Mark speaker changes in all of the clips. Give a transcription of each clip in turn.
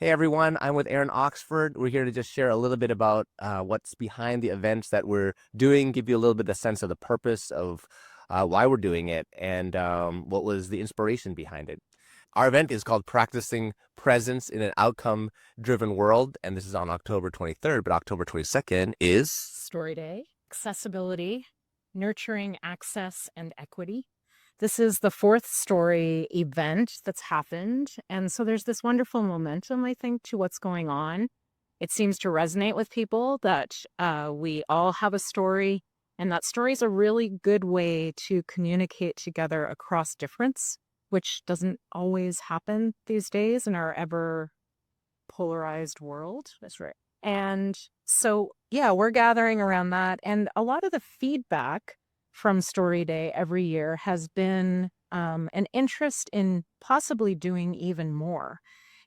Speaker 1: Hey everyone, I'm with Aaron Oxford. We're here to just share a little bit about what's behind the events that we're doing, give you a little bit of sense of the purpose of why we're doing it and what was the inspiration behind it. Our event is called Practicing Presence in an Outcome-Driven World, and this is on October 23rd, but October 22nd is
Speaker 2: Story Day, accessibility, nurturing access and equity. This is the fourth story event that's happened. And so there's this wonderful momentum, I think, to what's going on. It seems to resonate with people that we all have a story, and that story is a really good way to communicate together across difference, which doesn't always happen these days in our ever polarized world. That's right. And so, yeah, we're gathering around that. And a lot of the feedback from Story Day every year has been an interest in possibly doing even more.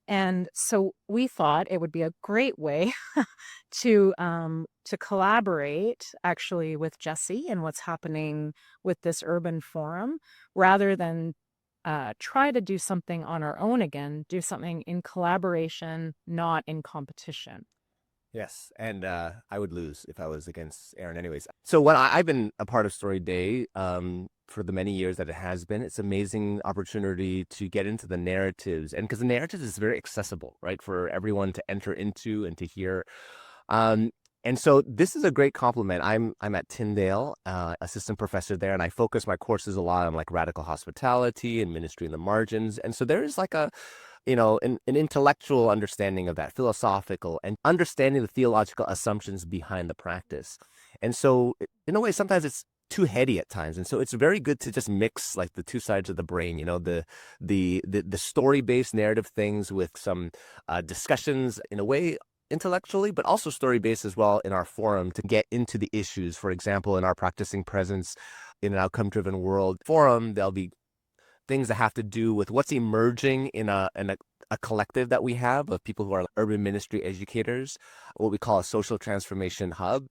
Speaker 2: And so we thought it would be a great way to collaborate actually with Jesse and what's happening with this urban forum, rather than try to do something on our own again, do something in collaboration, not in competition.
Speaker 1: Yes, and I would lose if I was against Aaron anyways. So what I've been a part of Story Day for the many years that it has been. It's an amazing opportunity to get into the narratives, and because the narratives is very accessible, right, for everyone to enter into and to hear. Um, and so this is a great compliment. I'm at Tyndale, assistant professor there, and I focus my courses a lot on like radical hospitality and ministry in the margins. And so there is like an intellectual understanding of that, philosophical, and understanding the theological assumptions behind the practice. And so, in a way, sometimes it's too heady at times, and so it's very good to just mix like the two sides of the brain. The story-based narrative things with some discussions in a way intellectually, but also story-based as well in our forum to get into the issues. For example, in our Practicing Presence in an Outcome-Driven World forum, there'll be things that have to do with what's emerging in a collective that we have of people who are urban ministry educators, what we call a social transformation hub.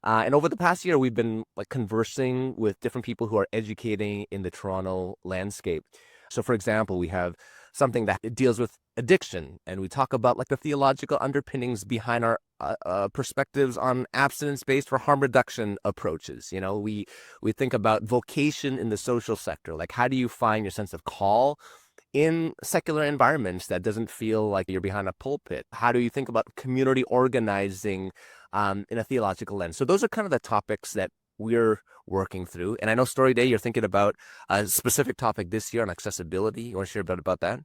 Speaker 1: And over the past year, we've been like conversing with different people who are educating in the Toronto landscape. So, for example, we have something that deals with addiction, and we talk about like the theological underpinnings behind our perspectives on abstinence-based for harm reduction approaches. We think about vocation in the social sector, like how do you find your sense of call in secular environments that doesn't feel like you're behind a pulpit? How do you think about community organizing in a theological lens? So those are kind of the topics that we're working through. And I know Story Day, you're thinking about a specific topic this year on accessibility. You want to share a bit about that?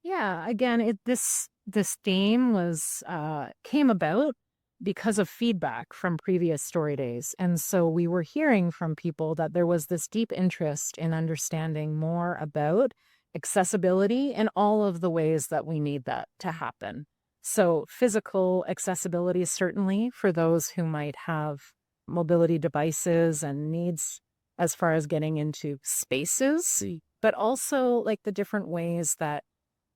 Speaker 2: Yeah, again, this theme was came about because of feedback from previous story days. And so we were hearing from people that there was this deep interest in understanding more about accessibility in all of the ways that we need that to happen. So physical accessibility, certainly for those who might have mobility devices and needs as far as getting into spaces, but also like the different ways that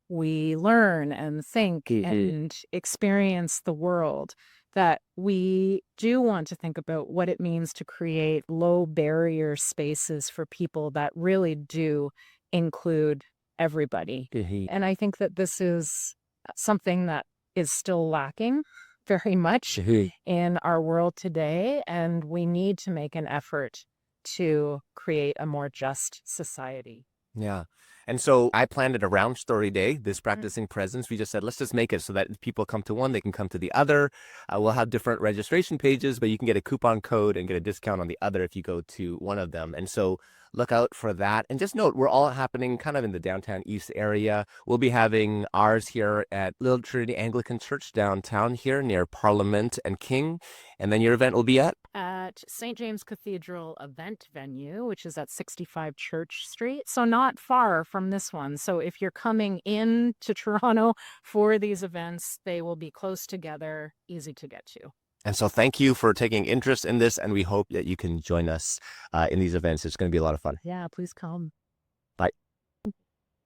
Speaker 2: we learn and think and experience the world, that we do want to think about what it means to create low barrier spaces for people that really do include everybody. And I think that this is something that is still lacking very much in our world today, and we need to make an effort to create a more just society.
Speaker 1: Yeah. And so I planned it around Story Day, this Practicing Presence. We just said, let's just make it so that if people come to one, they can come to the other. We'll have different registration pages, but you can get a coupon code and get a discount on the other if you go to one of them. And so look out for that. And just note, we're all happening kind of in the downtown east area. We'll be having ours here at Little Trinity Anglican Church downtown here near Parliament and King. And then your event will be
Speaker 2: at St. James Cathedral event venue, which is at 65 Church Street. So not far from this one. So if you're coming in to Toronto for these events, they will be close together, easy to get to.
Speaker 1: And so thank you for taking interest in this, and we hope that you can join us in these events. It's going to be a lot of fun.
Speaker 2: Yeah, please come.